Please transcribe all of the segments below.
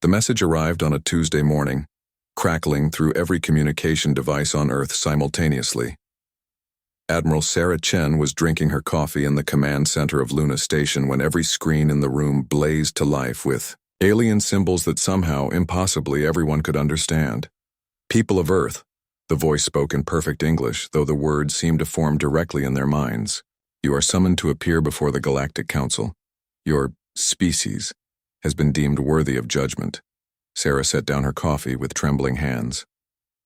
The message arrived on a Tuesday morning, crackling through every communication device on Earth simultaneously. Admiral Sarah Chen was drinking her coffee in the command center of Luna Station when every screen in the room blazed to life with alien symbols that somehow, impossibly, everyone could understand. People of Earth, the voice spoke in perfect English, though the words seemed to form directly in their minds. You are summoned to appear before the Galactic Council. Your species has been deemed worthy of judgment. Sarah set down her coffee with trembling hands.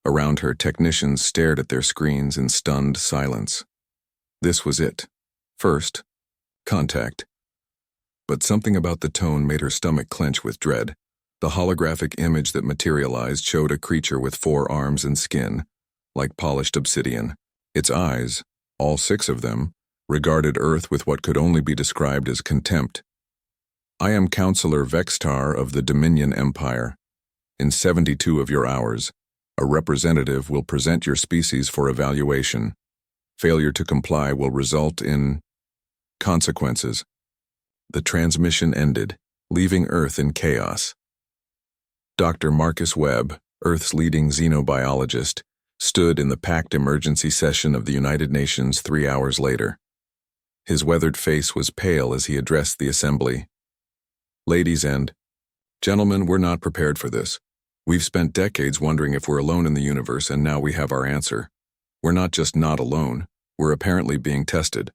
Around her, technicians stared at their screens in stunned silence. This was it. First, contact. But something about the tone made her stomach clench with dread. The holographic image that materialized showed a creature with 4 arms and skin, like polished obsidian. Its eyes, all 6 of them, regarded Earth with what could only be described as contempt. I am Counselor Vextar of the Dominion Empire. In 72 of your hours, a representative will present your species for evaluation. Failure to comply will result in consequences. The transmission ended, leaving Earth in chaos. Dr. Marcus Webb, Earth's leading xenobiologist, stood in the packed emergency session of the United Nations 3 hours later. His weathered face was pale as he addressed the assembly. Ladies and gentlemen, we're not prepared for this. We've spent decades wondering if we're alone in the universe, and now we have our answer. We're not just not alone, we're apparently being tested.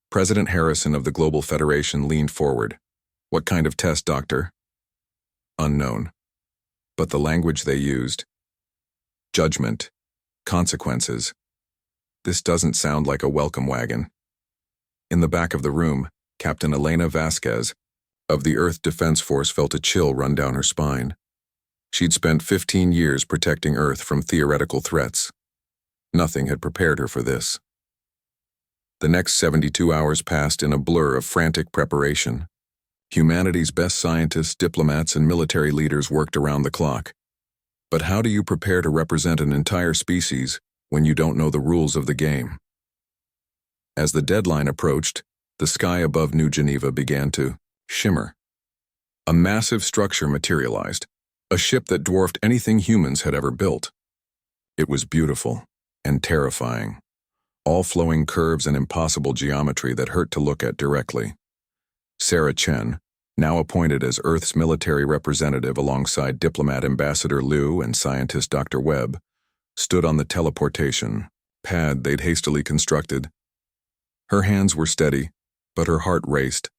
President Harrison of the Global Federation leaned forward. What kind of test, Doctor? Unknown. But the language they used. Judgment. Consequences. This doesn't sound like a welcome wagon. In the back of the room, Captain Elena Vasquez of the Earth Defense Force felt a chill run down her spine. She'd spent 15 years protecting Earth from theoretical threats. Nothing had prepared her for this. The next 72 hours passed in a blur of frantic preparation. Humanity's best scientists, diplomats, and military leaders worked around the clock. But how do you prepare to represent an entire species when you don't know the rules of the game? As the deadline approached, the sky above New Geneva began to shimmer. A massive structure materialized, a ship that dwarfed anything humans had ever built. It was beautiful and terrifying, all flowing curves and impossible geometry that hurt to look at directly. Sarah Chen, now appointed as Earth's military representative alongside diplomat Ambassador Liu and scientist Dr. Webb, stood on the teleportation pad they'd hastily constructed. Her hands were steady, but her heart raced.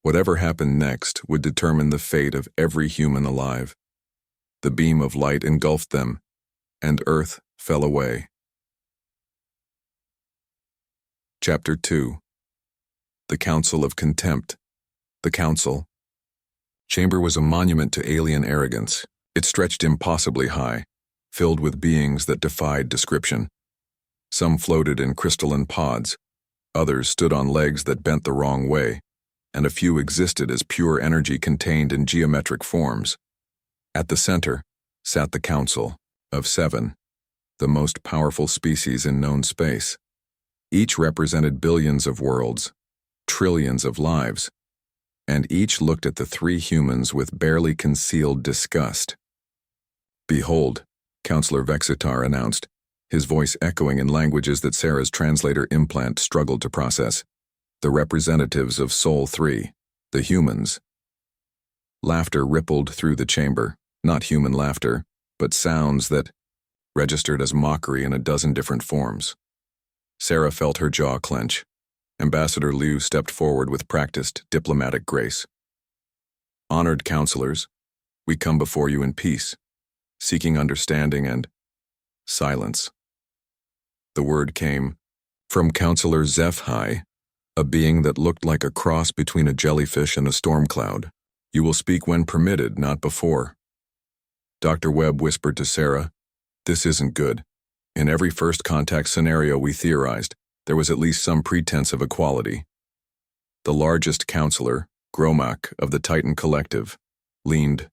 Whatever happened next would determine the fate of every human alive. The beam of light engulfed them, and Earth fell away. Chapter 2. The Council of Contempt. The Council. Chamber was a monument to alien arrogance. It stretched impossibly high, filled with beings that defied description. Some floated in crystalline pods, others stood on legs that bent the wrong way, and a few existed as pure energy contained in geometric forms. At the center sat the Council of 7, the most powerful species in known space. Each represented billions of worlds, trillions of lives, and each looked at the 3 humans with barely concealed disgust. Behold, Counselor Vexitar announced, his voice echoing in languages that Sarah's translator implant struggled to process. The representatives of Sol 3, the humans. Laughter rippled through the chamber, not human laughter, but sounds that registered as mockery in a dozen different forms. Sarah felt her jaw clench. Ambassador Liu stepped forward with practiced diplomatic grace. Honored counselors, we come before you in peace, seeking understanding and silence. The word came from Counselor Zephi, a being that looked like a cross between a jellyfish and a storm cloud. You will speak when permitted, not before. Dr. Webb whispered to Sarah, this isn't good. In every first contact scenario we theorized, there was at least some pretense of equality. The largest counselor, Gromak of the Titan Collective, leaned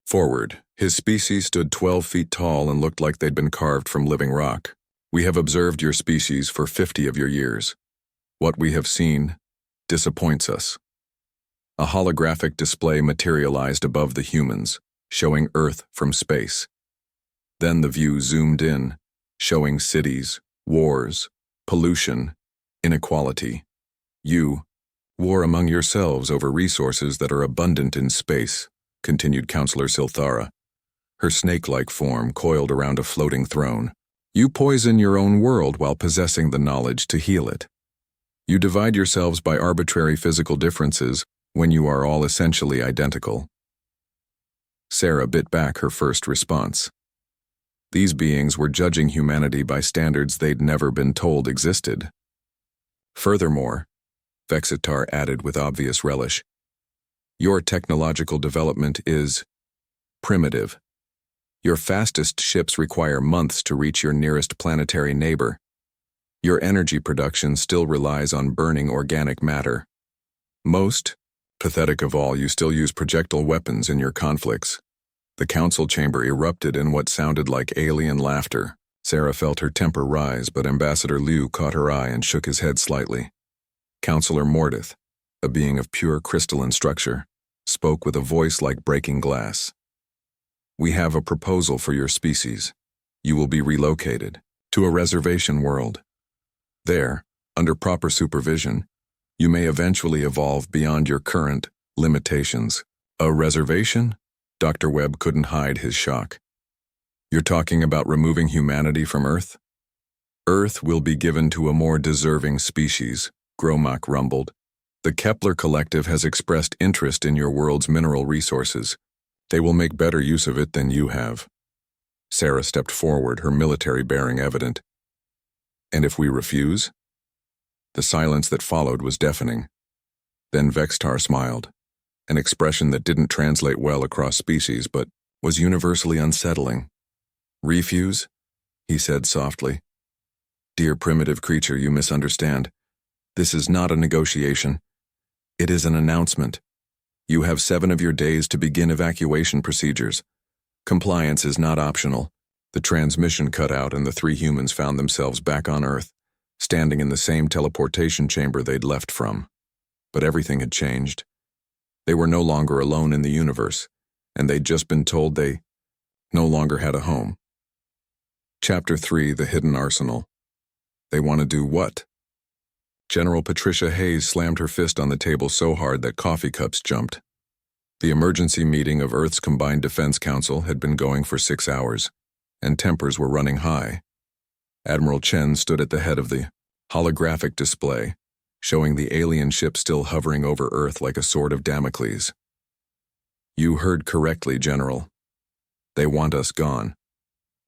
forward. His species stood 12 feet tall and looked like they'd been carved from living rock. We have observed your species for 50 of your years. What we have seen disappoints us. A holographic display materialized above the humans, showing Earth from space. Then the view zoomed in, showing cities, wars, pollution, inequality. You, war among yourselves over resources that are abundant in space, continued Counselor Silthara, her snake-like form coiled around a floating throne. You poison your own world while possessing the knowledge to heal it. You divide yourselves by arbitrary physical differences when you are all essentially identical. Sarah bit back her first response. These beings were judging humanity by standards they'd never been told existed. Furthermore, Vexitar added with obvious relish, your technological development is primitive. Your fastest ships require months to reach your nearest planetary neighbor. Your energy production still relies on burning organic matter. Most, pathetic of all, you still use projectile weapons in your conflicts. The council chamber erupted in what sounded like alien laughter. Sarah felt her temper rise, but Ambassador Liu caught her eye and shook his head slightly. Counselor Mordith, a being of pure crystalline structure, spoke with a voice like breaking glass. We have a proposal for your species. You will be relocated to a reservation world. There, under proper supervision, you may eventually evolve beyond your current limitations. A reservation? Dr. Webb couldn't hide his shock. You're talking about removing humanity from Earth? Earth will be given to a more deserving species, Gromak rumbled. The Kepler Collective has expressed interest in your world's mineral resources. They will make better use of it than you have. Sarah stepped forward, her military bearing evident. And if we refuse? The silence that followed was deafening. Then Vextar smiled, an expression that didn't translate well across species but was universally unsettling. Refuse? He said softly. Dear primitive creature, you misunderstand. This is not a negotiation. It is an announcement. You have 7 of your days to begin evacuation procedures. Compliance is not optional. The transmission cut out and the 3 humans found themselves back on Earth, standing in the same teleportation chamber they'd left from. But everything had changed. They were no longer alone in the universe, and they'd just been told they no longer had a home. Chapter 3, The Hidden Arsenal. They want to do what? General Patricia Hayes slammed her fist on the table so hard that coffee cups jumped. The emergency meeting of Earth's Combined Defense Council had been going for 6 hours, and tempers were running high. Admiral Chen stood at the head of the holographic display, showing the alien ship still hovering over Earth like a sword of Damocles. You heard correctly, General. They want us gone.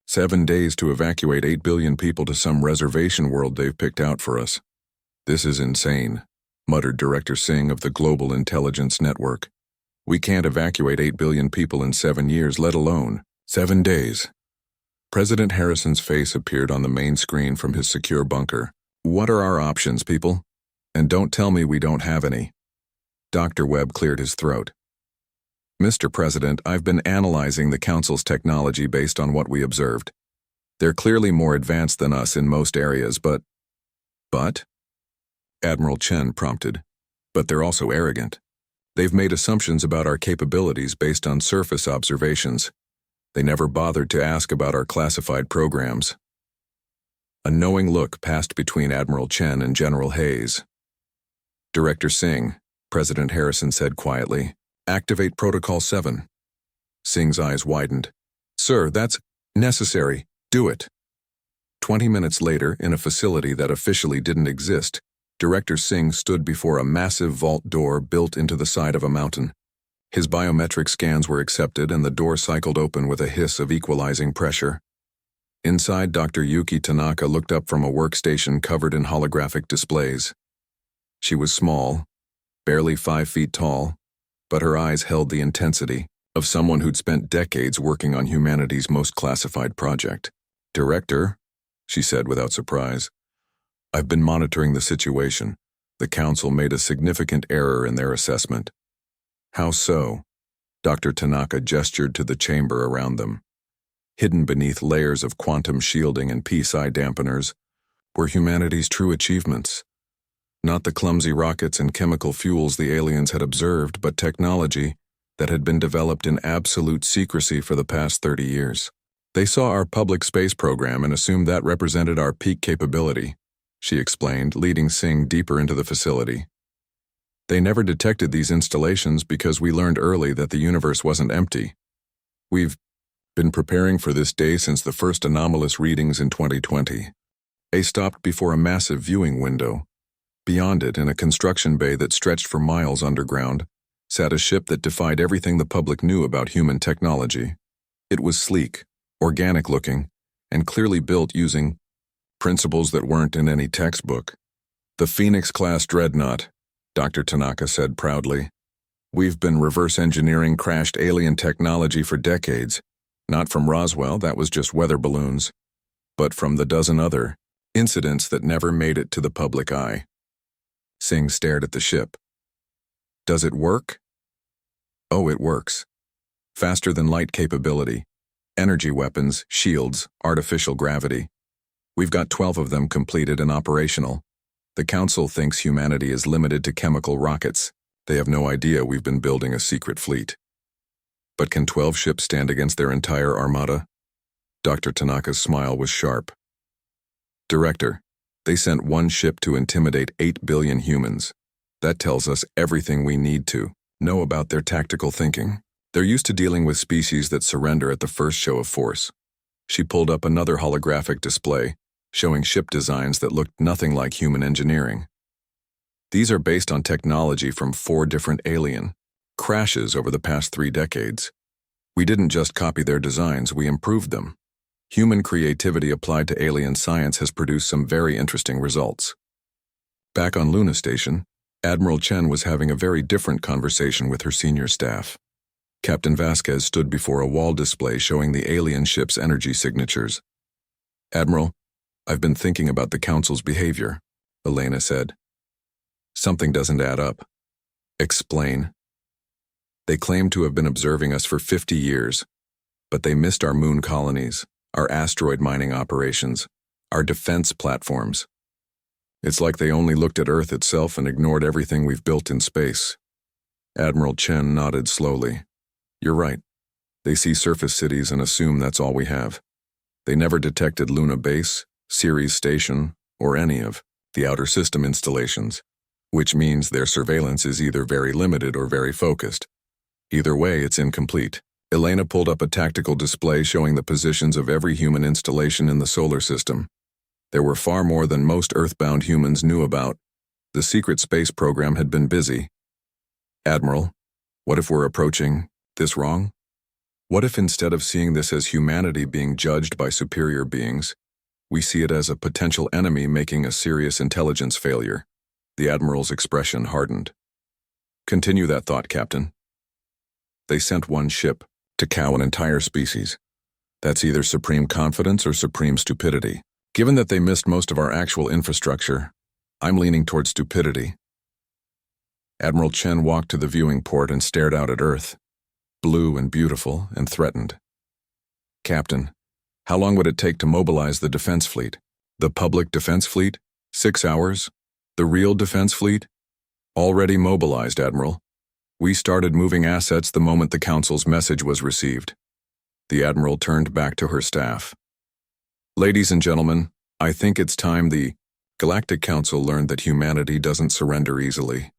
7 days to evacuate 8 billion people to some reservation world they've picked out for us. This is insane, muttered Director Singh of the Global Intelligence Network. We can't evacuate 8 billion people in 7 years, let alone 7 days. President Harrison's face appeared on the main screen from his secure bunker. What are our options, people? And don't tell me we don't have any. Dr. Webb cleared his throat. Mr. President, I've been analyzing the Council's technology based on what we observed. They're clearly more advanced than us in most areas, but? Admiral Chen prompted. But they're also arrogant. They've made assumptions about our capabilities based on surface observations. They never bothered to ask about our classified programs. A knowing look passed between Admiral Chen and General Hayes. Director Singh, President Harrison said quietly, activate Protocol 7. Singh's eyes widened. Sir, that's necessary. Do it. 20 minutes later, in a facility that officially didn't exist, Director Singh stood before a massive vault door built into the side of a mountain. His biometric scans were accepted and the door cycled open with a hiss of equalizing pressure. Inside, Dr. Yuki Tanaka looked up from a workstation covered in holographic displays. She was small, barely 5 feet tall, but her eyes held the intensity of someone who'd spent decades working on humanity's most classified project. Director, she said without surprise, I've been monitoring the situation. The Council made a significant error in their assessment. How so? Dr. Tanaka gestured to the chamber around them. Hidden beneath layers of quantum shielding and PSI dampeners were humanity's true achievements. Not the clumsy rockets and chemical fuels the aliens had observed, but technology that had been developed in absolute secrecy for the past 30 years. They saw our public space program and assumed that represented our peak capability, she explained, leading Singh deeper into the facility. They never detected these installations because we learned early that the universe wasn't empty. We've been preparing for this day since the first anomalous readings in 2020. A stopped before a massive viewing window. Beyond it, in a construction bay that stretched for miles underground, sat a ship that defied everything the public knew about human technology. It was sleek, organic-looking, and clearly built using principles that weren't in any textbook. The Phoenix-class dreadnought, Dr. Tanaka said proudly. We've been reverse engineering crashed alien technology for decades, not from Roswell, that was just weather balloons, but from the dozen other incidents that never made it to the public eye. Singh stared at the ship. Does it work? Oh, it works. Faster than light capability. Energy weapons, shields, artificial gravity. We've got 12 of them completed and operational. The Council thinks humanity is limited to chemical rockets. They have no idea we've been building a secret fleet. But can 12 ships stand against their entire armada? Dr. Tanaka's smile was sharp. Director, they sent one ship to intimidate 8 billion humans. That tells us everything we need to know about their tactical thinking. They're used to dealing with species that surrender at the first show of force. She pulled up another holographic display, showing ship designs that looked nothing like human engineering. These are based on technology from 4 different alien crashes over the past 3 decades. We didn't just copy their designs, we improved them. Human creativity applied to alien science has produced some very interesting results. Back on Luna Station, Admiral Chen was having a very different conversation with her senior staff. Captain Vasquez stood before a wall display showing the alien ship's energy signatures. Admiral, I've been thinking about the Council's behavior, Elena said. Something doesn't add up. Explain. They claim to have been observing us for 50 years, but they missed our moon colonies, our asteroid mining operations, our defense platforms. It's like they only looked at Earth itself and ignored everything we've built in space. Admiral Chen nodded slowly. You're right. They see surface cities and assume that's all we have. They never detected Luna Base, Ceres Station, or any of the outer system installations, which means their surveillance is either very limited or very focused. Either way, it's incomplete. Elena pulled up a tactical display showing the positions of every human installation in the solar system. There were far more than most Earthbound humans knew about. The secret space program had been busy. Admiral, what if we're approaching this wrong? What if instead of seeing this as humanity being judged by superior beings, we see it as a potential enemy making a serious intelligence failure? The Admiral's expression hardened. Continue that thought, Captain. They sent one ship to cow an entire species. That's either supreme confidence or supreme stupidity. Given that they missed most of our actual infrastructure, I'm leaning toward stupidity. Admiral Chen walked to the viewing port and stared out at Earth, blue and beautiful and threatened. Captain, how long would it take to mobilize the defense fleet? The public defense fleet? 6 hours? The real defense fleet? Already mobilized, Admiral. We started moving assets the moment the Council's message was received. The Admiral turned back to her staff. Ladies and gentlemen, I think it's time the Galactic Council learned that humanity doesn't surrender easily.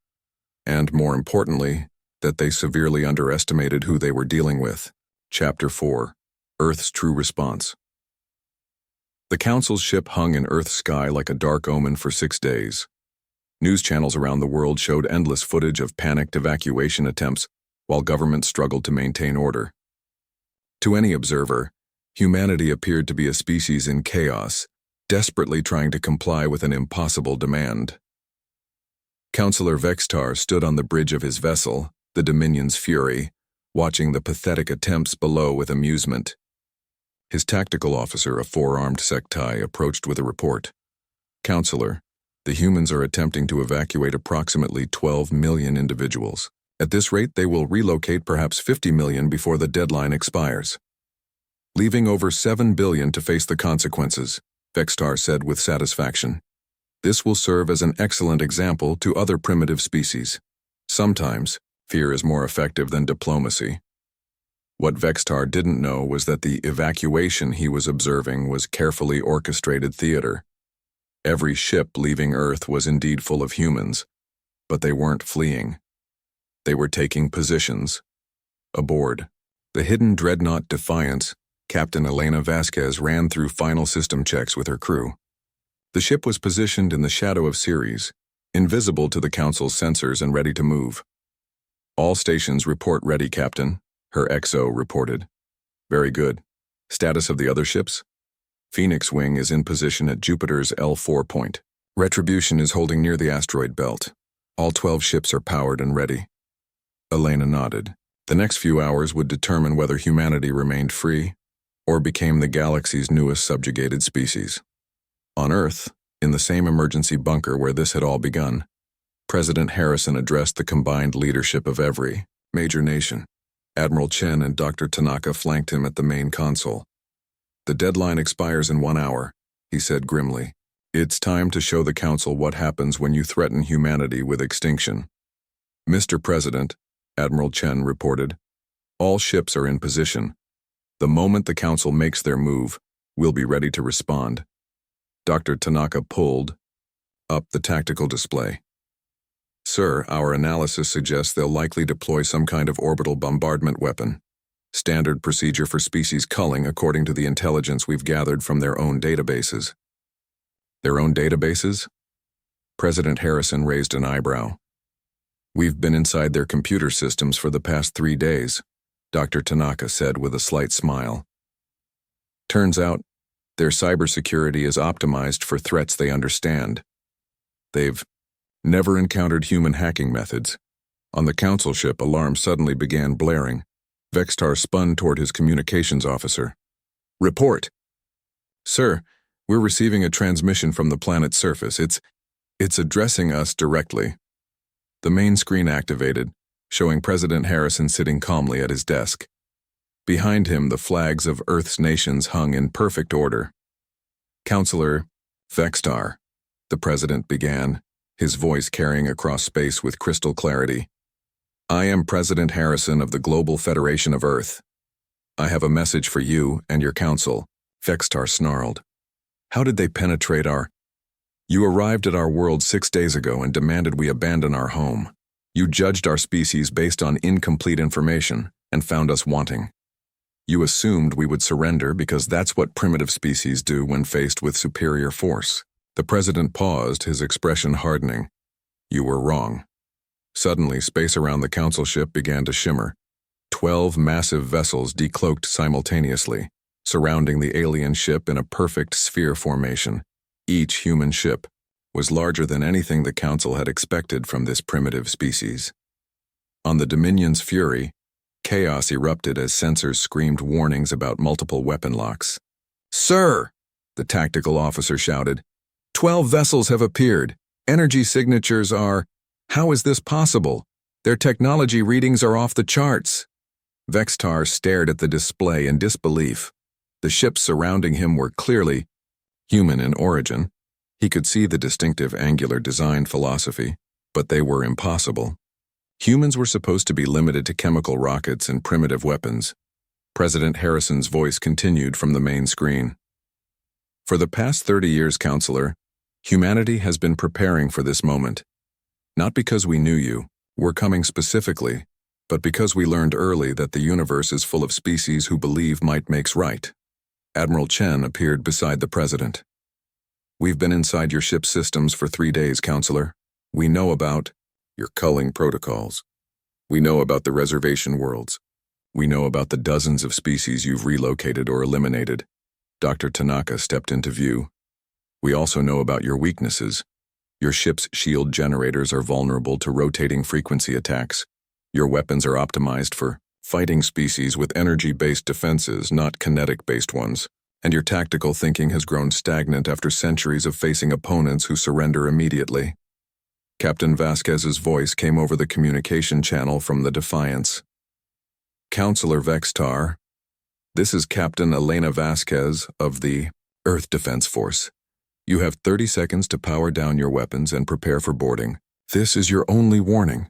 And more importantly, that they severely underestimated who they were dealing with. Chapter 4, Earth's True Response. The Council's ship hung in Earth's sky like a dark omen for 6 days. News channels around the world showed endless footage of panicked evacuation attempts while governments struggled to maintain order. To any observer, humanity appeared to be a species in chaos, desperately trying to comply with an impossible demand. Councillor Vextar stood on the bridge of his vessel, the Dominion's Fury, watching the pathetic attempts below with amusement. His tactical officer, a 4-armed sectai, approached with a report. Councillor, the humans are attempting to evacuate approximately 12 million individuals. At this rate, they will relocate perhaps 50 million before the deadline expires. Leaving over 7 billion to face the consequences, Vextar said with satisfaction. This will serve as an excellent example to other primitive species. Sometimes, fear is more effective than diplomacy. What Vextar didn't know was that the evacuation he was observing was carefully orchestrated theater. Every ship leaving Earth was indeed full of humans, but they weren't fleeing. They were taking positions. Aboard the hidden dreadnought Defiance, Captain Elena Vasquez ran through final system checks with her crew. The ship was positioned in the shadow of Ceres, invisible to the Council's sensors and ready to move. "All stations report ready, Captain," her XO reported. "Very good. Status of the other ships?" "Phoenix Wing is in position at Jupiter's L4 point. Retribution is holding near the asteroid belt. All 12 ships are powered and ready." Elena nodded. The next few hours would determine whether humanity remained free or became the galaxy's newest subjugated species. On Earth, in the same emergency bunker where this had all begun, President Harrison addressed the combined leadership of every major nation. Admiral Chen and Dr. Tanaka flanked him at the main console. "The deadline expires in 1 hour," he said grimly. "It's time to show the Council what happens when you threaten humanity with extinction." "Mr. President," Admiral Chen reported, "all ships are in position. The moment the Council makes their move, we'll be ready to respond." Dr. Tanaka pulled up the tactical display. "Sir, our analysis suggests they'll likely deploy some kind of orbital bombardment weapon. Standard procedure for species culling according to the intelligence we've gathered from their own databases." "Their own databases?" President Harrison raised an eyebrow. "We've been inside their computer systems for the past 3 days," Dr. Tanaka said with a slight smile. "Turns out, their cybersecurity is optimized for threats they understand. They've never encountered human hacking methods." On the Council ship, alarms suddenly began blaring. Vextar spun toward his communications officer. "Report." "Sir, we're receiving a transmission from the planet's surface. It's addressing us directly." The main screen activated, showing President Harrison sitting calmly at his desk. Behind him, the flags of Earth's nations hung in perfect order. "Counselor Vextar," the President began, his voice carrying across space with crystal clarity. "I am President Harrison of the Global Federation of Earth. I have a message for you and your council," Vextar snarled. "How did they penetrate our... You arrived at our world 6 days ago and demanded we abandon our home. You judged our species based on incomplete information and found us wanting. You assumed we would surrender because that's what primitive species do when faced with superior force." The President paused, his expression hardening. "You were wrong." Suddenly, space around the Council ship began to shimmer. 12 massive vessels decloaked simultaneously, surrounding the alien ship in a perfect sphere formation. Each human ship was larger than anything the Council had expected from this primitive species. On the Dominion's Fury, chaos erupted as sensors screamed warnings about multiple weapon locks. "Sir!" the tactical officer shouted. 12 vessels have appeared. Energy signatures are... How is this possible? Their technology readings are off the charts." Vextar stared at the display in disbelief. The ships surrounding him were clearly human in origin. He could see the distinctive angular design philosophy, but they were impossible. Humans were supposed to be limited to chemical rockets and primitive weapons. President Harrison's voice continued from the main screen. "For the past 30 years, Counselor, humanity has been preparing for this moment. Not because we knew you, we're coming specifically, but because we learned early that the universe is full of species who believe might makes right." Admiral Chen appeared beside the President. "We've been inside your ship's systems for 3 days, Counselor. We know about your culling protocols. We know about the reservation worlds. We know about the dozens of species you've relocated or eliminated." Dr. Tanaka stepped into view. "We also know about your weaknesses. Your ship's shield generators are vulnerable to rotating frequency attacks. Your weapons are optimized for fighting species with energy-based defenses, not kinetic-based ones. And your tactical thinking has grown stagnant after centuries of facing opponents who surrender immediately." Captain Vasquez's voice came over the communication channel from the Defiance. "Counselor Vextar, this is Captain Elena Vasquez of the Earth Defense Force. You have 30 seconds to power down your weapons and prepare for boarding. This is your only warning.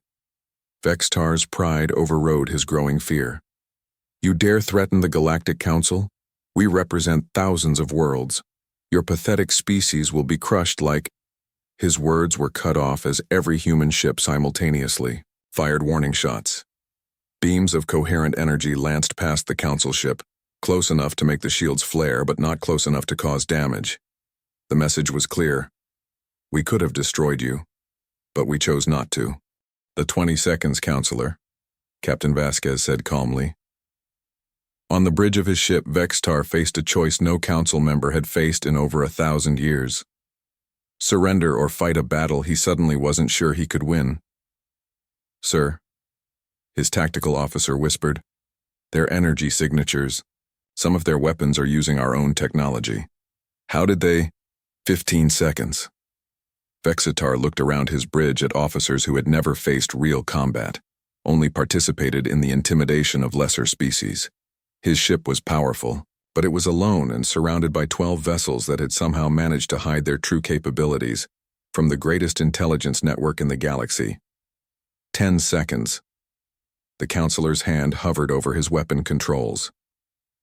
Vextar's pride overrode his growing fear. You dare threaten the Galactic Council? We represent thousands of worlds. Your pathetic species will be crushed like... His words were cut off as every human ship simultaneously fired warning shots. Beams of coherent energy lanced past the Council ship, close enough to make the shields flare but not close enough to cause damage. The message was clear. We could have destroyed you, but we chose not to. The 20 seconds, Counselor, Captain Vasquez said calmly. On the bridge of his ship, Vextar faced a choice no council member had faced in over 1,000 years. Surrender or fight a battle he suddenly wasn't sure he could win. Sir, his tactical officer whispered, their energy signatures. Some of their weapons are using our own technology. How did they? 15 seconds. Vexitar looked around his bridge at officers who had never faced real combat, only participated in the intimidation of lesser species. His ship was powerful, but it was alone and surrounded by 12 vessels that had somehow managed to hide their true capabilities from the greatest intelligence network in the galaxy. 10 seconds. The counselor's hand hovered over his weapon controls.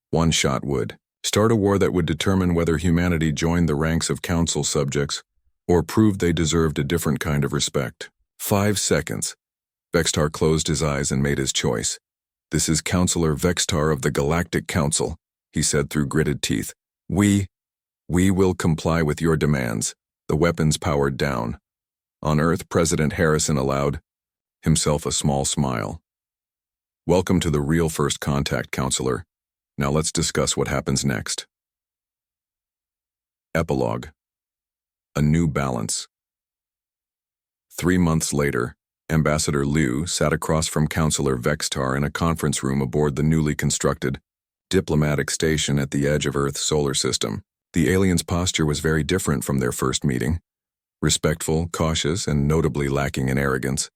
One shot would start a war that would determine whether humanity joined the ranks of council subjects or proved they deserved a different kind of respect. 5 seconds. Vextar closed his eyes and made his choice. This is Counselor Vextar of the Galactic Council, he said through gritted teeth. We will comply with your demands. The weapons powered down. On Earth, President Harrison allowed himself a small smile. Welcome to the real first contact, Counselor. Now let's discuss what happens next. Epilogue. A new balance. 3 months later, Ambassador Liu sat across from Counselor Vextar in a conference room aboard the newly constructed diplomatic station at the edge of Earth's solar system. The aliens' posture was very different from their first meeting. Respectful, cautious, and notably lacking in arrogance.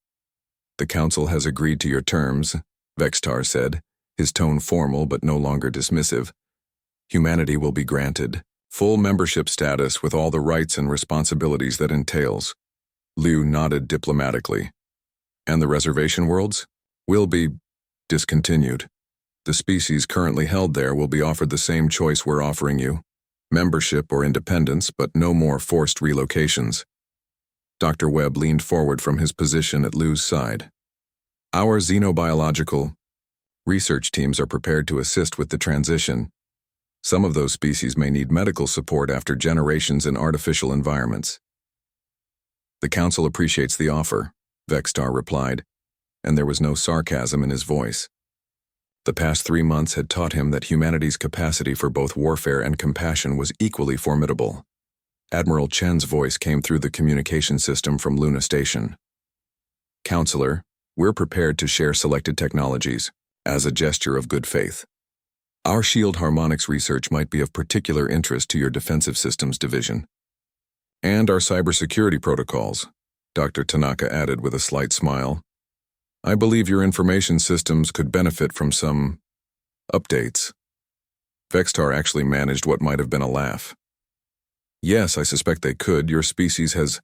The Council has agreed to your terms, Vextar said, his tone formal but no longer dismissive. Humanity will be granted full membership status with all the rights and responsibilities that entails. Liu nodded diplomatically. And the reservation worlds? Will be discontinued. The species currently held there will be offered the same choice we're offering you. Membership or independence, but no more forced relocations. Dr. Webb leaned forward from his position at Liu's side. Our xenobiological research teams are prepared to assist with the transition. Some of those species may need medical support after generations in artificial environments. The Council appreciates the offer, Vextar replied, and there was no sarcasm in his voice. The past 3 months had taught him that humanity's capacity for both warfare and compassion was equally formidable. Admiral Chen's voice came through the communication system from Luna Station. Counselor, we're prepared to share selected technologies as a gesture of good faith. Our shield harmonics research might be of particular interest to your defensive systems division. And our cybersecurity protocols, Dr. Tanaka added with a slight smile. I believe your information systems could benefit from some updates. Vextar actually managed what might have been a laugh. Yes, I suspect they could. Your species has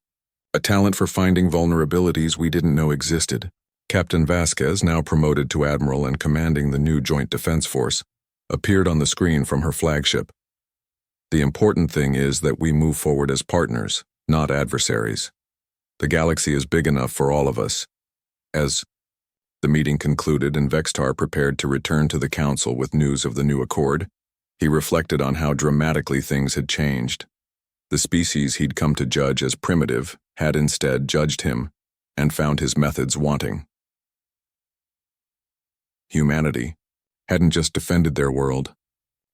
a talent for finding vulnerabilities we didn't know existed. Captain Vasquez, now promoted to Admiral and commanding the new Joint Defense Force, appeared on the screen from her flagship. The important thing is that we move forward as partners, not adversaries. The galaxy is big enough for all of us. As the meeting concluded and Vextar prepared to return to the Council with news of the new accord, he reflected on how dramatically things had changed. The species he'd come to judge as primitive had instead judged him and found his methods wanting. Humanity hadn't just defended their world,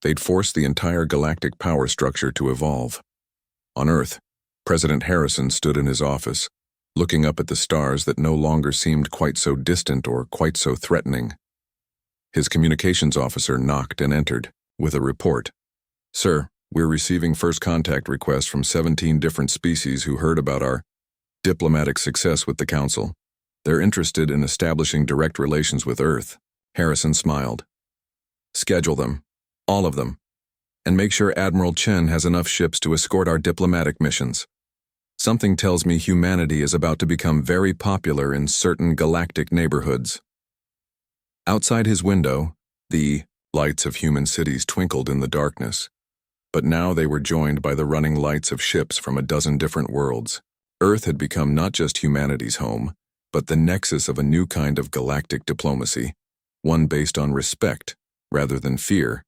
they'd forced the entire galactic power structure to evolve. On Earth, President Harrison stood in his office, looking up at the stars that no longer seemed quite so distant or quite so threatening. His communications officer knocked and entered, with a report. Sir, we're receiving first contact requests from 17 different species who heard about our diplomatic success with the Council. They're interested in establishing direct relations with Earth. Harrison smiled. Schedule them. All of them. and make sure Admiral Chen has enough ships to escort our diplomatic missions. Something tells me humanity is about to become very popular in certain galactic neighborhoods. Outside his window, the lights of human cities twinkled in the darkness, but now they were joined by the running lights of ships from a dozen different worlds. Earth had become not just humanity's home, but the nexus of a new kind of galactic diplomacy, one based on respect rather than fear.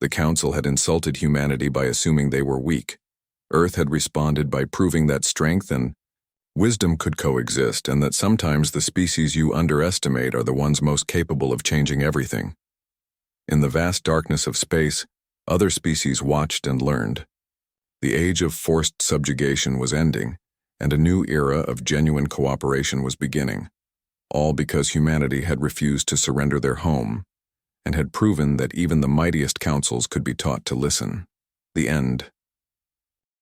The Council had insulted humanity by assuming they were weak. Earth had responded by proving that strength and wisdom could coexist, and that sometimes the species you underestimate are the ones most capable of changing everything. In the vast darkness of space, other species watched and learned. The age of forced subjugation was ending, and a new era of genuine cooperation was beginning, all because humanity had refused to surrender their home, and had proven that even the mightiest councils could be taught to listen. The end.